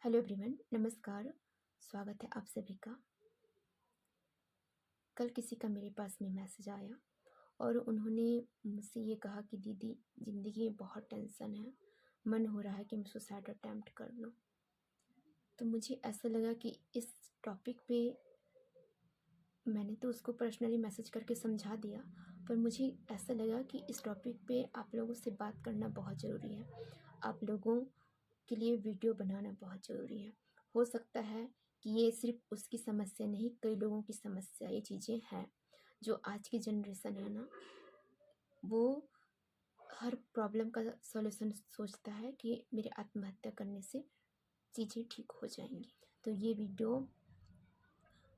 Hello everyone, नमस्कार। स्वागत है आप सभी का। कल किसी का मेरे पास में मैसेज आया और उन्होंने मुझसे ये कहा कि दीदी, ज़िंदगी में बहुत टेंशन है, मन हो रहा है कि मैं सुसाइड अटेम्प्ट कर लूँ। तो मुझे ऐसा लगा कि इस टॉपिक पे मैंने तो उसको पर्सनली मैसेज करके समझा दिया, पर मुझे ऐसा लगा कि इस टॉपिक पे आप लोगों से बात करना बहुत ज़रूरी है। आप लोगों के लिए वीडियो बनाना बहुत ज़रूरी है। हो सकता है कि ये सिर्फ उसकी समस्या नहीं, कई लोगों की समस्या ये चीज़ें हैं। जो आज की जनरेशन है ना, वो हर प्रॉब्लम का सॉल्यूशन सोचता है कि मेरे आत्महत्या करने से चीज़ें ठीक हो जाएंगी। तो ये वीडियो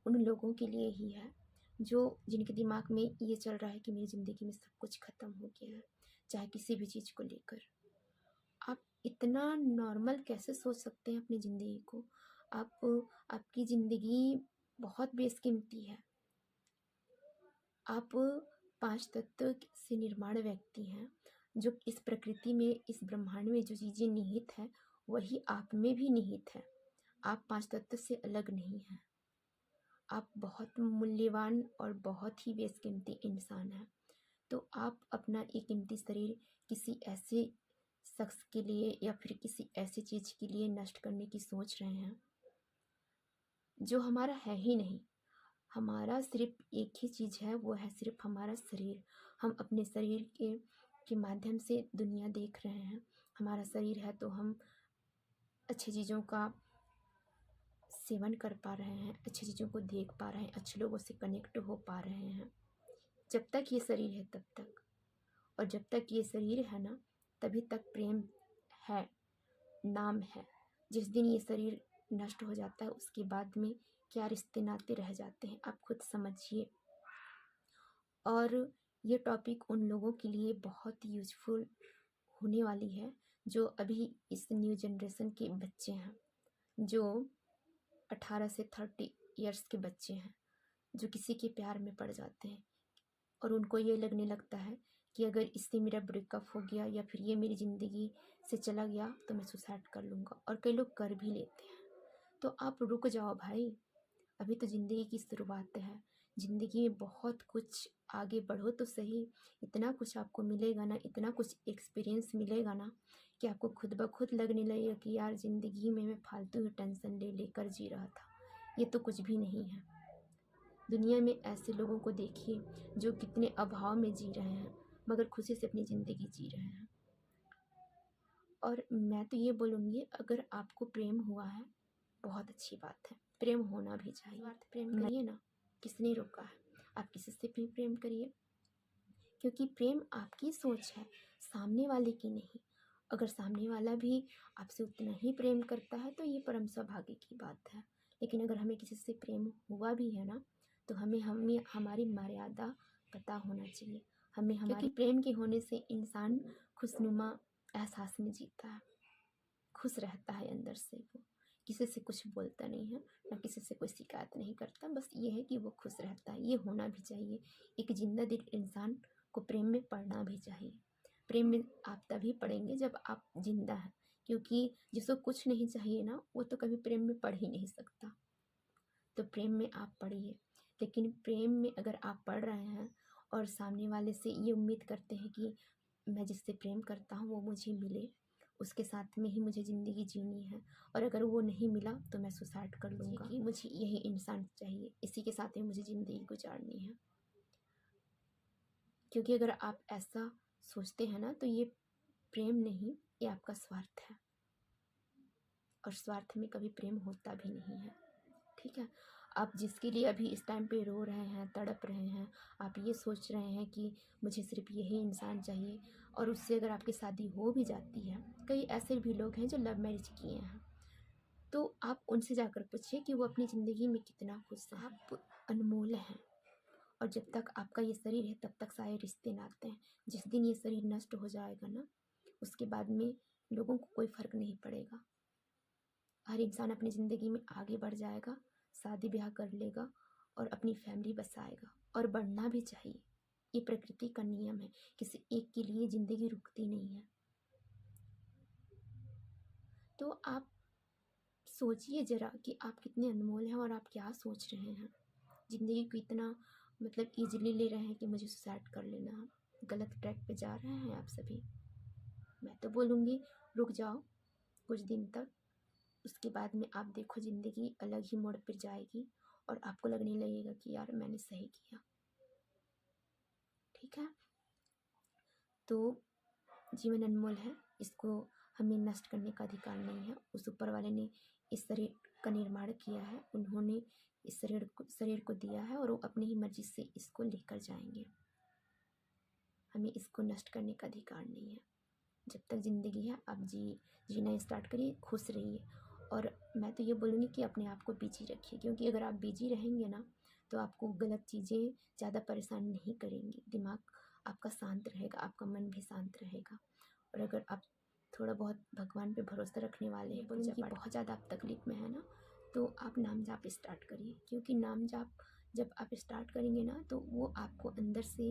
उन लोगों के लिए ही है जो जिनके दिमाग में ये चल रहा है कि मेरी ज़िंदगी में सब कुछ ख़त्म हो गया है, चाहे किसी भी चीज़ को लेकर। आप इतना नॉर्मल कैसे सोच सकते हैं अपनी ज़िंदगी को? आपकी ज़िंदगी बहुत बेशकीमती है। आप 5 तत्व से निर्माण व्यक्ति हैं। जो इस प्रकृति में, इस ब्रह्मांड में जो चीज़ें निहित हैं, वही आप में भी निहित है। आप 5 तत्व से अलग नहीं हैं। आप बहुत मूल्यवान और बहुत ही बेशकीमती इंसान हैं। तो आप अपना एक कीमती शरीर किसी ऐसे शख्स के लिए या फिर किसी ऐसी चीज़ के लिए नष्ट करने की सोच रहे हैं जो हमारा है ही नहीं। हमारा सिर्फ एक ही चीज़ है, वो है सिर्फ हमारा शरीर। हम अपने शरीर के माध्यम से दुनिया देख रहे हैं। हमारा शरीर है तो हम अच्छी चीज़ों का सेवन कर पा रहे हैं, अच्छी चीज़ों को देख पा रहे हैं, अच्छे लोगों से कनेक्ट हो पा रहे हैं। जब तक ये शरीर है तब तक, और जब तक ये शरीर है ना, तभी तक प्रेम है, नाम है। जिस दिन ये शरीर नष्ट हो जाता है, उसके बाद में क्या रिश्ते नाते रह जाते हैं, आप खुद समझिए। और ये टॉपिक उन लोगों के लिए बहुत यूजफुल होने वाली है जो अभी इस न्यू जनरेशन के बच्चे हैं, जो 18 से 30 इयर्स के बच्चे हैं, जो किसी के प्यार में पड़ जाते हैं और उनको ये लगने लगता है कि अगर इससे मेरा ब्रेकअप हो गया या फिर ये मेरी ज़िंदगी से चला गया तो मैं सुसाइड कर लूँगा, और कई लोग कर भी लेते हैं। तो आप रुक जाओ भाई, अभी तो ज़िंदगी की शुरुआत है। ज़िंदगी में बहुत कुछ, आगे बढ़ो तो सही। इतना कुछ आपको मिलेगा ना, इतना कुछ एक्सपीरियंस मिलेगा ना, कि आपको खुद ब खुद लगने लगेगा कि यार ज़िंदगी में मैं फालतू टेंशन ले लेकर जी रहा था, ये तो कुछ भी नहीं है। दुनिया में ऐसे लोगों को देखिए जो कितने अभाव में जी रहे हैं मगर खुशी से अपनी ज़िंदगी जी रहे हैं। और मैं तो ये बोलूँगी, अगर आपको प्रेम हुआ है, बहुत अच्छी बात है, प्रेम होना भी चाहिए। प्रेम करिए ना, किसने रोका है? आप किसी से भी प्रेम करिए, क्योंकि प्रेम आपकी सोच है, सामने वाले की नहीं। अगर सामने वाला भी आपसे उतना ही प्रेम करता है तो ये परम सौभाग्य की बात है। लेकिन अगर हमें किसी से प्रेम हुआ भी है ना, तो हमें हमें हमारी मर्यादा पता होना चाहिए। क्योंकि प्रेम के होने से इंसान खुशनुमा एहसास में जीता है, खुश रहता है अंदर से। वो किसी से कुछ बोलता नहीं है, ना किसी से कोई शिकायत नहीं करता, बस ये है कि वो खुश रहता है। ये होना भी चाहिए। एक जिंदा दिल इंसान को प्रेम में पड़ना भी चाहिए। प्रेम में आप तभी पड़ेंगे जब आप जिंदा हैं, क्योंकि जिसको कुछ नहीं चाहिए ना, वो तो कभी प्रेम में पड़ ही नहीं सकता। तो प्रेम में आप पढ़िए। लेकिन प्रेम में अगर आप पढ़ रहे हैं और सामने वाले से ये उम्मीद करते हैं कि मैं जिससे प्रेम करता हूँ वो मुझे मिले, उसके साथ में ही मुझे ज़िंदगी जीनी है, और अगर वो नहीं मिला तो मैं सुसाइड कर लूँगा, कि मुझे यही इंसान चाहिए, इसी के साथ ही मुझे ज़िंदगी गुजारनी है। क्योंकि अगर आप ऐसा सोचते हैं ना, तो ये प्रेम नहीं, ये आपका स्वार्थ है, और स्वार्थ में कभी प्रेम होता भी नहीं है। ठीक है? आप जिसके लिए अभी इस टाइम पे रो रहे हैं, तड़प रहे हैं, आप ये सोच रहे हैं कि मुझे सिर्फ यही इंसान चाहिए, और उससे अगर आपकी शादी हो भी जाती है, कई ऐसे भी लोग हैं जो लव मैरिज किए हैं, तो आप उनसे जाकर पूछिए कि वो अपनी ज़िंदगी में कितना खुश हैं। आप अनमोल हैं, और जब तक आपका ये शरीर है तब तक सारे रिश्ते नाते हैं। जिस दिन ये शरीर नष्ट हो जाएगा ना, उसके बाद में लोगों को कोई फ़र्क नहीं पड़ेगा। हर इंसान अपनी ज़िंदगी में आगे बढ़ जाएगा, शादी ब्याह कर लेगा और अपनी फैमिली बसाएगा, और बढ़ना भी चाहिए। ये प्रकृति का नियम है, किसी एक के लिए ज़िंदगी रुकती नहीं है। तो आप सोचिए ज़रा कि आप कितने अनमोल हैं और आप क्या सोच रहे हैं। ज़िंदगी को इतना मतलब ईज़िली ले रहे हैं कि मुझे सुसाइड कर लेना है। गलत ट्रैक पे जा रहे हैं आप सभी। मैं तो बोलूँगी रुक जाओ कुछ दिन तक, उसके बाद में आप देखो ज़िंदगी अलग ही मोड़ पर जाएगी और आपको लगने लगेगा कि यार मैंने सही किया। ठीक है? तो जीवन अनमोल है, इसको हमें नष्ट करने का अधिकार नहीं है। उस ऊपर वाले ने इस शरीर का निर्माण किया है, उन्होंने इस शरीर को दिया है और वो अपनी ही मर्जी से इसको लेकर जाएंगे। हमें इसको नष्ट करने का अधिकार नहीं है। जब तक ज़िंदगी है आप जीना स्टार्ट करिए, खुश रहिए। और मैं तो ये बोलूँगी कि अपने आप को बिजी रखिए, क्योंकि अगर आप बिजी रहेंगे ना तो आपको गलत चीज़ें ज़्यादा परेशान नहीं करेंगी। दिमाग आपका शांत रहेगा, आपका मन भी शांत रहेगा। और अगर आप थोड़ा बहुत भगवान पे भरोसा रखने वाले हैं, बोलूँ कि बहुत ज़्यादा आप तकलीफ़ में है ना, तो आप नाम जाप स्टार्ट करिए। क्योंकि नाम जाप जब आप स्टार्ट करेंगे ना तो वो आपको अंदर से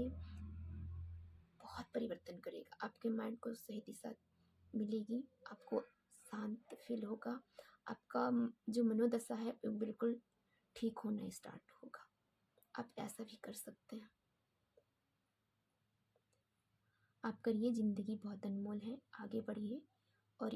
बहुत परिवर्तन करेगा। आपके माइंड को सही दिशा मिलेगी, आपको शांत फील होगा, आपका जो मनोदशा है वो बिल्कुल ठीक होना स्टार्ट होगा। आप ऐसा भी कर सकते हैं। आप करिए, ज़िंदगी बहुत अनमोल है, आगे बढ़िए और